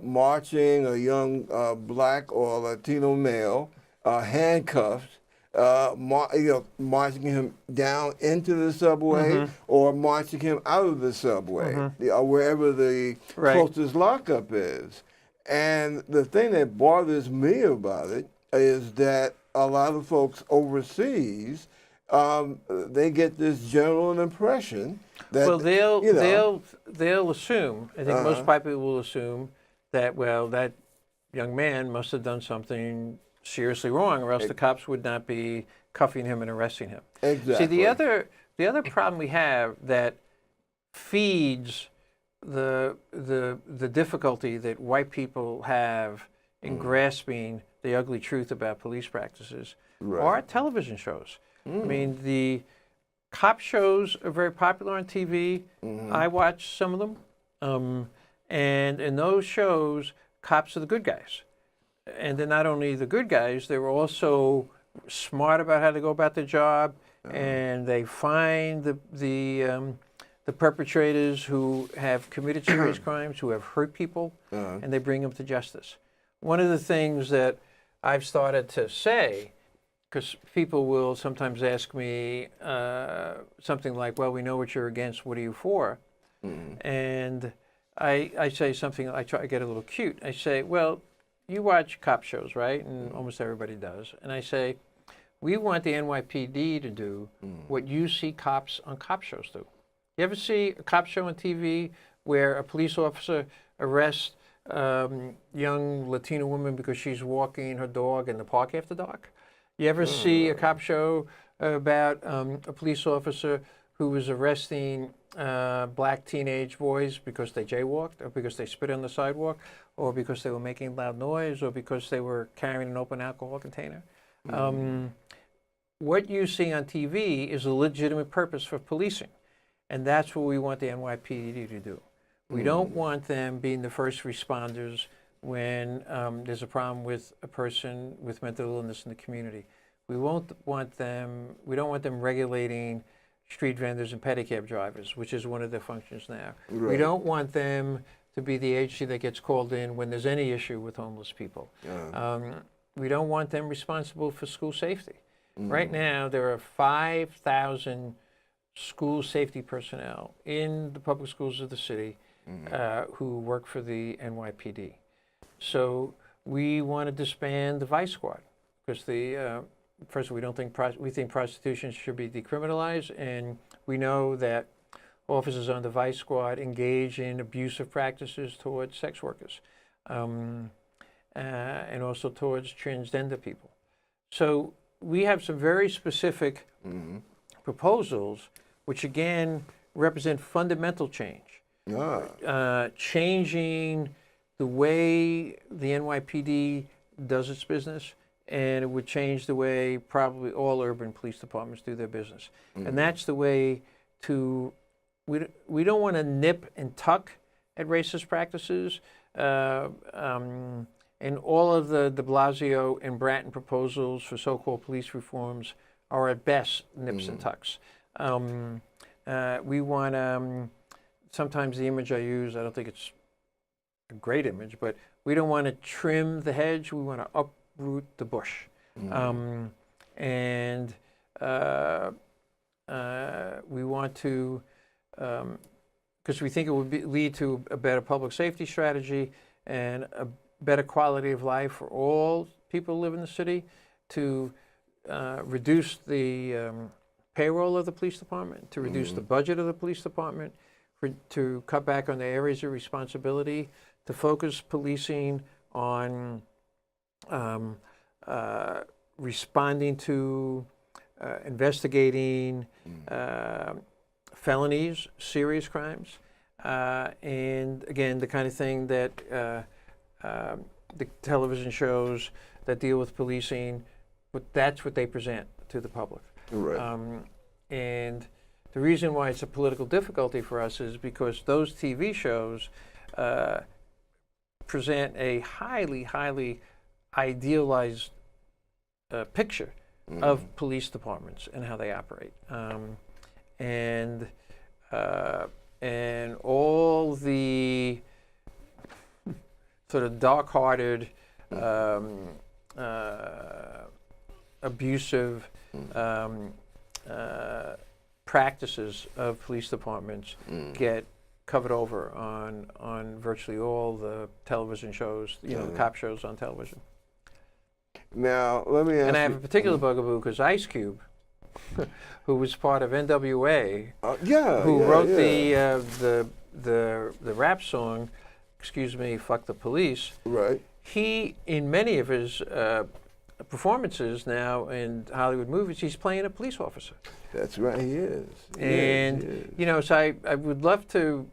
[SPEAKER 1] marching a young black or Latino male handcuffed, marching him down into the subway or marching him out of the subway, wherever the closest lockup is. And the thing that bothers me about it is that a lot of folks overseas, they get this general impression that
[SPEAKER 3] they'll assume. I think most people will assume that that young man must have done something seriously wrong, or else the cops would not be cuffing him and arresting him.
[SPEAKER 1] Exactly.
[SPEAKER 3] See, the other problem we have that feeds the difficulty that white people have in grasping the ugly truth about police practices are television shows. I mean, the cop shows are very popular on TV. I watch some of them. And in those shows, cops are the good guys. And they're not only the good guys, they're also smart about how to go about their job, and they find the perpetrators who have committed serious crimes, who have hurt people, and they bring them to justice. One of the things that I've started to say, because people will sometimes ask me something like, well, we know what you're against, what are you for? And I say something, I try to get a little cute. I say, well, you watch cop shows, right? And almost everybody does. And I say, we want the NYPD to do what you see cops on cop shows do. You ever see a cop show on TV where a police officer arrests young Latino woman because she's walking her dog in the park after dark? You ever see a cop show about a police officer who was arresting black teenage boys because they jaywalked, or because they spit on the sidewalk, or because they were making loud noise, or because they were carrying an open alcohol container? What you see on TV is a legitimate purpose for policing, and that's what we want the NYPD to do. We don't want them being the first responders when there's a problem with a person with mental illness in the community. We don't want them regulating street vendors and pedicab drivers, which is one of their functions now.
[SPEAKER 1] Right.
[SPEAKER 3] We don't want them to be the agency that gets called in when there's any issue with homeless people. We don't want them responsible for school safety. Right now, there are 5,000 school safety personnel in the public schools of the city who work for the NYPD. So we want to disband the Vice Squad because first, we think prostitution should be decriminalized, and we know that officers on the Vice Squad engage in abusive practices towards sex workers, and also towards transgender people. So we have some very specific proposals, which again represent fundamental change, changing the way the NYPD does its business, and it would change the way probably all urban police departments do their business. And that's the way to, we don't want to nip and tuck at racist practices. And all of the de Blasio and Bratton proposals for so-called police reforms are at best nips and tucks. We want, sometimes the image I use, I don't think it's a great image, but we don't want to trim the hedge, we want to uproot the bush. And we want to, because we think it would lead to a better public safety strategy and a better quality of life for all people who live in the city, to reduce the payroll of the police department, to reduce the budget of the police department, to cut back on the areas of responsibility, to focus policing on responding to, investigating felonies, serious crimes, and again, the kind of thing that the television shows that deal with policing, but that's what they present to the public.
[SPEAKER 1] Right.
[SPEAKER 3] And the reason why it's a political difficulty for us is because those TV shows present a highly, highly idealized picture of police departments and how they operate, and all the sort of dark-hearted, abusive practices of police departments get covered over on virtually all the television shows, the cop shows on television.
[SPEAKER 1] Now, let me ask you.
[SPEAKER 3] And I have a particular bugaboo because Ice Cube, who was part of NWA, who wrote the rap song, "Excuse Me, Fuck the Police."
[SPEAKER 1] Right.
[SPEAKER 3] He, in many of his performances now in Hollywood movies, he's playing a police officer.
[SPEAKER 1] That's right, he is.
[SPEAKER 3] And so I would love to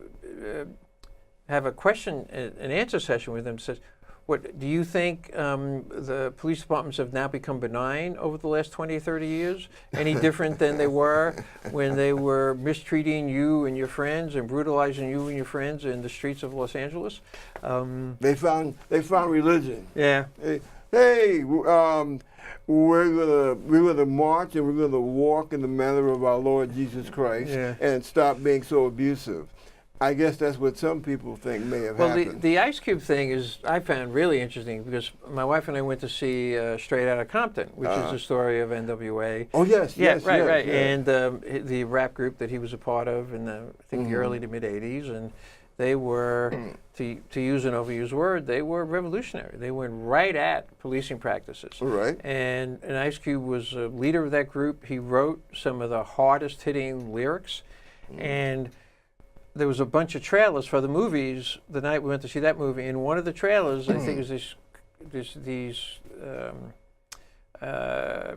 [SPEAKER 3] have a question and answer session with him. Says, what do you think the police departments have now become benign over the last 20 or 30 years? Any different than they were when they were mistreating you and your friends and brutalizing you and your friends in the streets of Los Angeles?
[SPEAKER 1] They found religion.
[SPEAKER 3] Yeah.
[SPEAKER 1] Hey, we're gonna march and we're gonna walk in the manner of our Lord Jesus Christ and stop being so abusive. I guess that's what some people think may have happened.
[SPEAKER 3] Well, the Ice Cube thing is, I found really interesting because my wife and I went to see Straight Outta Compton, which is the story of NWA.
[SPEAKER 1] Oh, yes,
[SPEAKER 3] right.
[SPEAKER 1] Yeah.
[SPEAKER 3] And the rap group that he was a part of in I think the early to mid 80s, and they were, to use an overused word, they were revolutionary. They went right at policing practices.
[SPEAKER 1] Right.
[SPEAKER 3] And Ice Cube was a leader of that group. He wrote some of the hardest hitting lyrics, and there was a bunch of trailers for the movies the night we went to see that movie. And one of the trailers, I think, is these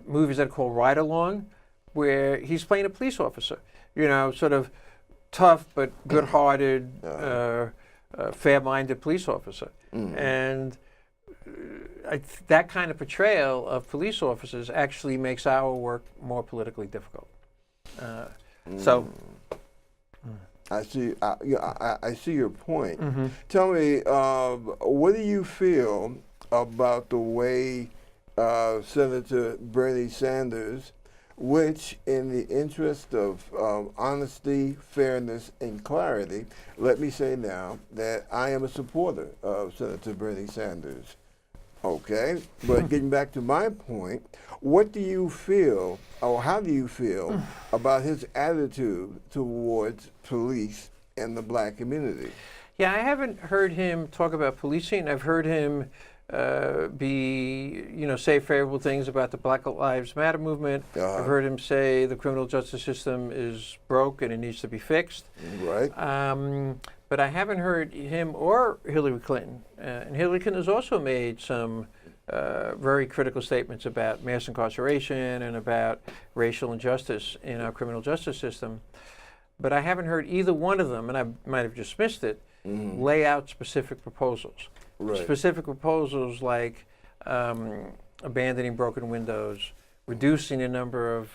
[SPEAKER 3] movies that are called Ride Along, where he's playing a police officer, sort of tough but good-hearted, fair-minded police officer. And that kind of portrayal of police officers actually makes our work more politically difficult. So
[SPEAKER 1] I see. I see your point.
[SPEAKER 3] Mm-hmm.
[SPEAKER 1] Tell me, what do you feel about the way Senator Bernie Sanders, which, in the interest of honesty, fairness, and clarity, let me say now that I am a supporter of Senator Bernie Sanders. Okay, but getting back to my point, what do you feel, or how do you feel about his attitude towards police and the black community?
[SPEAKER 3] Yeah, I haven't heard him talk about policing. I've heard him say favorable things about the Black Lives Matter movement. I've heard him say the criminal justice system is broke and it needs to be fixed.
[SPEAKER 1] Right.
[SPEAKER 3] But I haven't heard him or Hillary Clinton. And Hillary Clinton has also made some very critical statements about mass incarceration and about racial injustice in our criminal justice system. But I haven't heard either one of them, and I might have just missed it, lay out specific proposals.
[SPEAKER 1] Right.
[SPEAKER 3] Specific proposals like abandoning broken windows, reducing the number of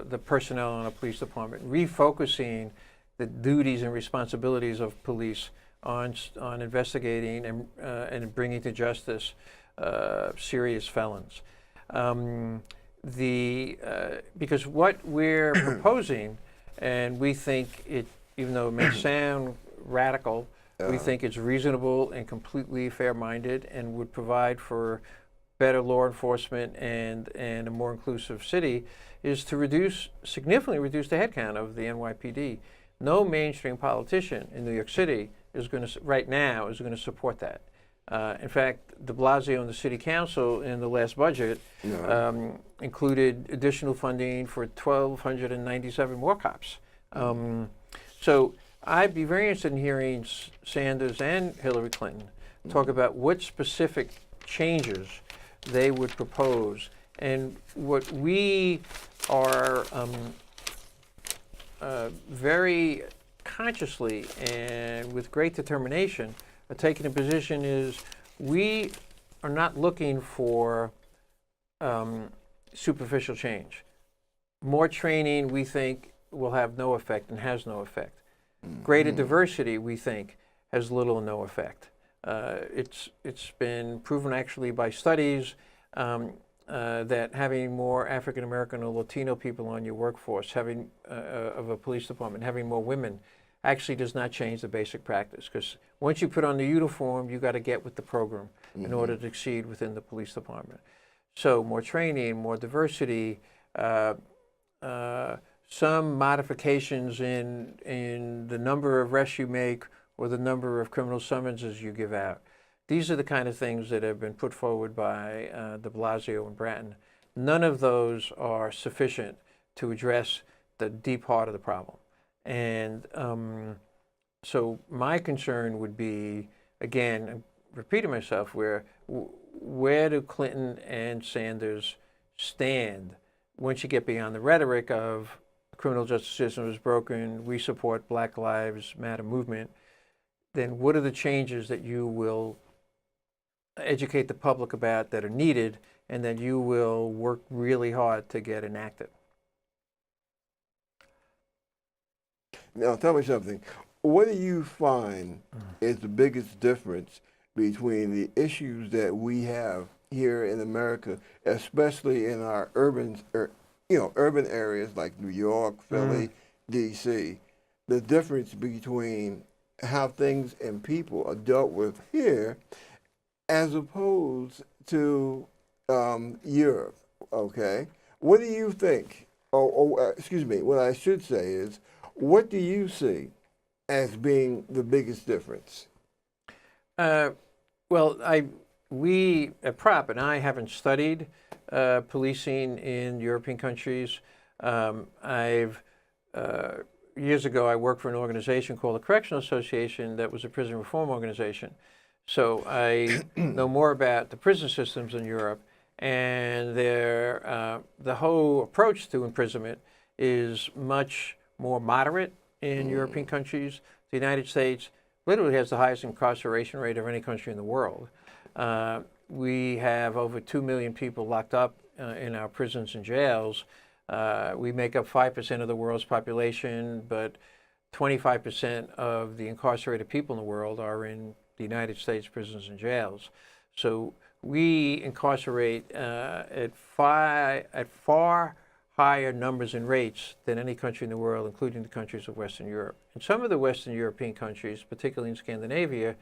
[SPEAKER 3] the personnel in a police department, refocusing the duties and responsibilities of police on investigating and bringing to justice serious felons. Because what we're proposing, and we think it, even though it may sound radical, we think it's reasonable and completely fair-minded and would provide for better law enforcement and a more inclusive city, is to significantly reduce the headcount of the NYPD. No mainstream politician in New York City right now is going to support that. In fact, de Blasio and the City Council in the last budget included additional funding for 1,297 more cops. So I'd be very interested in hearing Sanders and Hillary Clinton talk about what specific changes they would propose. And what we are very consciously and with great determination taking a position is we are not looking for superficial change. More training, we think, will have no effect and has no effect. Greater diversity, we think, has little or no effect. It's been proven actually by studies that having more African American or Latino people on your workforce, having of a police department, having more women, actually does not change the basic practice. Because once you put on the uniform, you got to get with the program in order to succeed within the police department. So more training, more diversity, some modifications in the number of arrests you make or the number of criminal summonses you give out. These are the kind of things that have been put forward by de Blasio and Bratton. None of those are sufficient to address the deep heart of the problem. And so my concern would be, again, I'm repeating myself, where do Clinton and Sanders stand once you get beyond the rhetoric of the criminal justice system is broken, we support Black Lives Matter movement, then what are the changes that you will educate the public about that are needed and that you will work really hard to get enacted?
[SPEAKER 1] Now, tell me something. What do you find is the biggest difference between the issues that we have here in America, especially in our urban areas like New York, Philly, D.C., the difference between how things and people are dealt with here as opposed to Europe, okay? What do you think, excuse me, what I should say is, what do you see as being the biggest difference?
[SPEAKER 3] Well, we at Prop and I haven't studied policing in European countries. Years ago, I worked for an organization called the Correctional Association that was a prison reform organization. So I know more about the prison systems in Europe, and the whole approach to imprisonment is much more moderate in European countries. The United States literally has the highest incarceration rate of any country in the world. We have over 2 million people locked up in our prisons and jails. We make up 5% of the world's population, but 25% of the incarcerated people in the world are in the United States prisons and jails. So we incarcerate at far higher numbers and rates than any country in the world, including the countries of Western Europe. And some of the Western European countries, particularly in Scandinavia,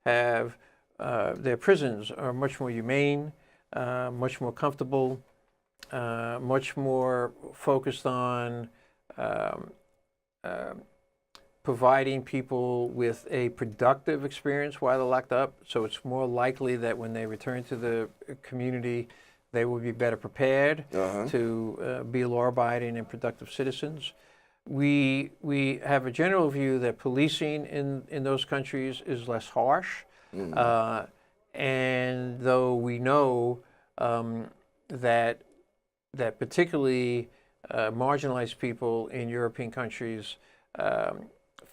[SPEAKER 3] have their prisons are much more humane, much more comfortable, much more focused on providing people with a productive experience while they're locked up. So it's more likely that when they return to the community, they will be better prepared to be law-abiding and productive citizens. We have a general view that policing in those countries is less harsh. And though we know that particularly marginalized people in European countries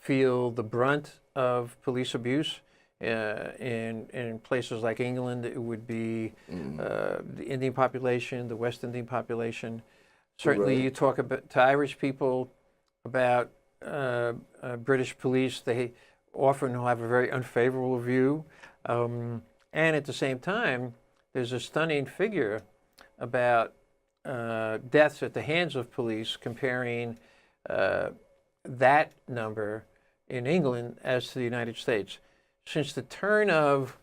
[SPEAKER 3] feel the brunt of police abuse. In places like England, it would be the Indian population, the West Indian population. Certainly,
[SPEAKER 1] Right.
[SPEAKER 3] you talk about to Irish people about British police; they often have a very unfavorable view. And at the same time, there's a stunning figure about deaths at the hands of police, comparing that number in England as to the United States. Since the turn of,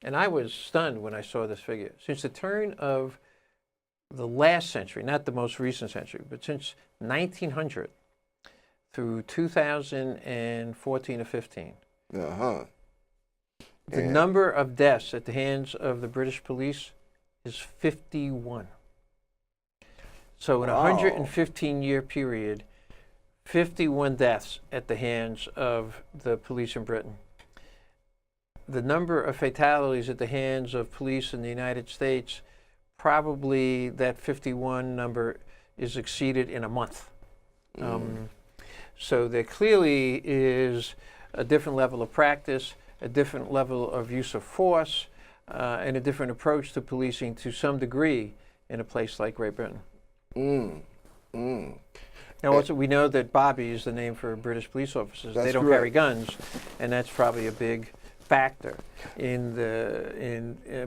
[SPEAKER 3] and I was stunned when I saw this figure, since the turn of the last century, not the most recent century, but since 1900 through 2014 or 15, the number of deaths at the hands of the British police is 51. So in a 115-year period, 51 deaths at the hands of the police in Britain. The number of fatalities at the hands of police in the United States, probably that 51 number is exceeded in a month. So there clearly is a different level of practice, a different level of use of force, and a different approach to policing to some degree in a place like Great Britain. Now, also, we know that Bobby is the name for British police officers.
[SPEAKER 1] That's
[SPEAKER 3] they don't
[SPEAKER 1] correct.
[SPEAKER 3] carry guns, and that's probably a big factor in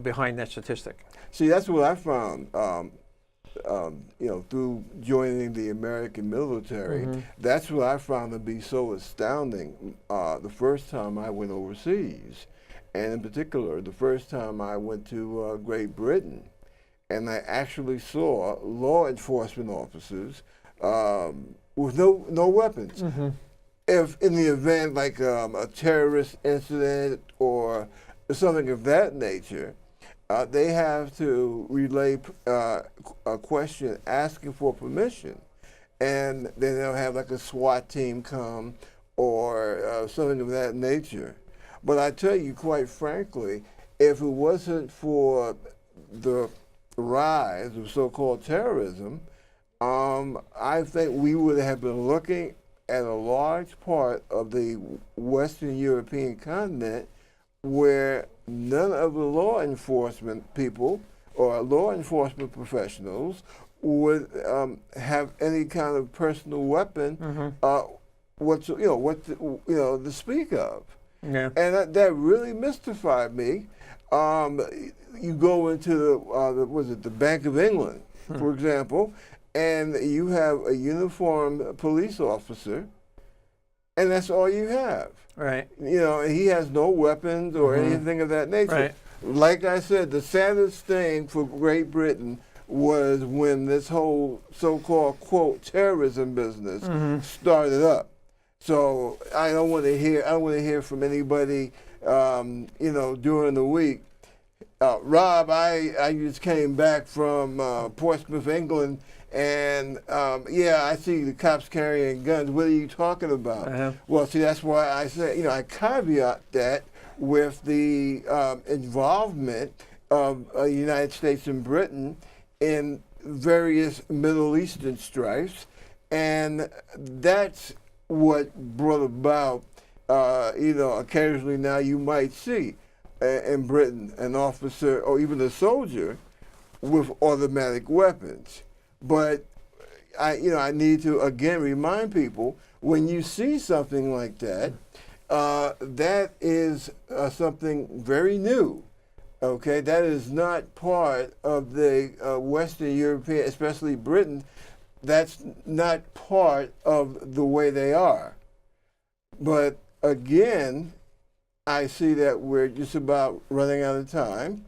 [SPEAKER 3] behind that statistic.
[SPEAKER 1] See, that's what I found. Through joining the American military, that's what I found to be so astounding. The first time I went overseas, and in particular, the first time I went to Great Britain, and I actually saw law enforcement officers with no weapons. If in the event like a terrorist incident or something of that nature, they have to relay a question asking for permission, and then they'll have like a SWAT team come or something of that nature. But I tell you, quite frankly, if it wasn't for the rise of so-called terrorism, I think we would have been looking at a large part of the Western European continent where none of the law enforcement people or law enforcement professionals would have any kind of personal weapon, to speak of.
[SPEAKER 3] Yeah.
[SPEAKER 1] And that really mystified me. You go into the Bank of England, for example, and you have a uniformed police officer, and that's all you have.
[SPEAKER 3] Right.
[SPEAKER 1] He has no weapons or anything of that nature.
[SPEAKER 3] Right.
[SPEAKER 1] Like I said, the saddest thing for Great Britain was when this whole so-called, quote, terrorism business started up. So I don't want to hear from anybody, during the week. Rob, I just came back from Portsmouth, England, and I see the cops carrying guns. What are you talking about? Well, see, that's why I say, I caveat that with the involvement of the United States and Britain in various Middle Eastern strifes, and that's what brought about, occasionally now you might see in Britain an officer or even a soldier with automatic weapons. But I need to again remind people, when you see something like that, that is something very new. Okay, that is not part of the Western European, especially Britain. That's not part of the way they are. But again, I see that we're just about running out of time.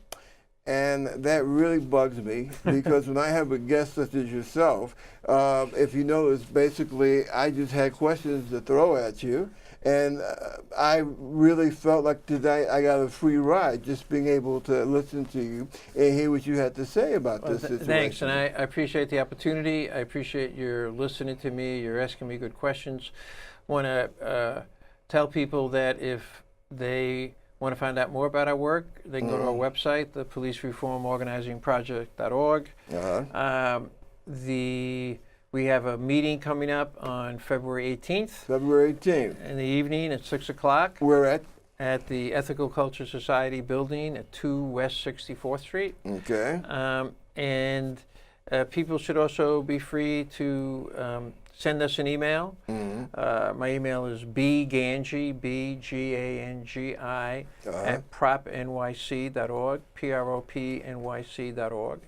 [SPEAKER 1] And that really bugs me because when I have a guest such as yourself, if you notice, basically I just had questions to throw at you. And I really felt like today I got a free ride just being able to listen to you and hear what you had to say about this situation.
[SPEAKER 3] Thanks, and I appreciate the opportunity. I appreciate your listening to me. You're asking me good questions. Want to tell people that if they want to find out more about our work, they can go to our website, the policereformorganizingproject.org. We have a meeting coming up on February 18th.
[SPEAKER 1] February 18th.
[SPEAKER 3] In the evening at 6 o'clock.
[SPEAKER 1] We're at
[SPEAKER 3] the Ethical Culture Society building at 2 West 64th Street.
[SPEAKER 1] Okay.
[SPEAKER 3] And people should also be free to send us an email. My email is bgangi, BGANGI, at propnyc.org, propnyc.org.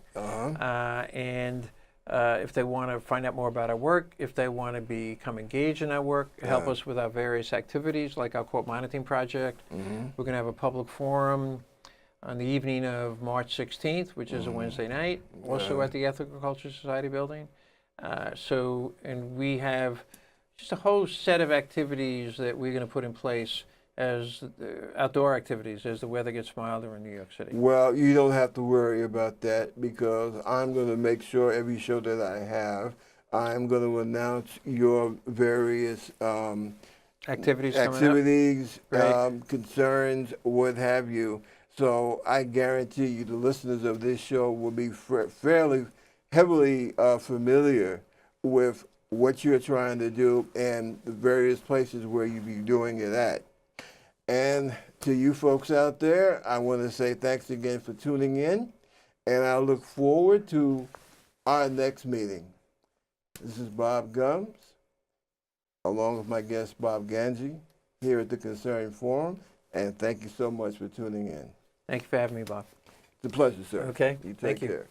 [SPEAKER 3] And if they want to find out more about our work, if they want to become engaged in our work, help us with our various activities like our court monitoring project. We're going to have a public forum on the evening of March 16th, which is a Wednesday night, also at the Ethical Culture Society building. And we have just a whole set of activities that we're going to put in place as outdoor activities as the weather gets milder in New York City.
[SPEAKER 1] Well, you don't have to worry about that because I'm going to make sure every show that I have, I'm going to announce your various
[SPEAKER 3] activities,
[SPEAKER 1] concerns, what have you. So I guarantee you the listeners of this show will be fairly heavily familiar with what you're trying to do and the various places where you be doing it at. And to you folks out there, I want to say thanks again for tuning in, and I look forward to our next meeting. This is Bob Gums, along with my guest Bob Gangi, here at the Concern Forum, and thank you so much for tuning in.
[SPEAKER 3] Thank you for having me, Bob.
[SPEAKER 1] It's a pleasure, sir.
[SPEAKER 3] Okay.
[SPEAKER 1] You take
[SPEAKER 3] Thank you.
[SPEAKER 1] care.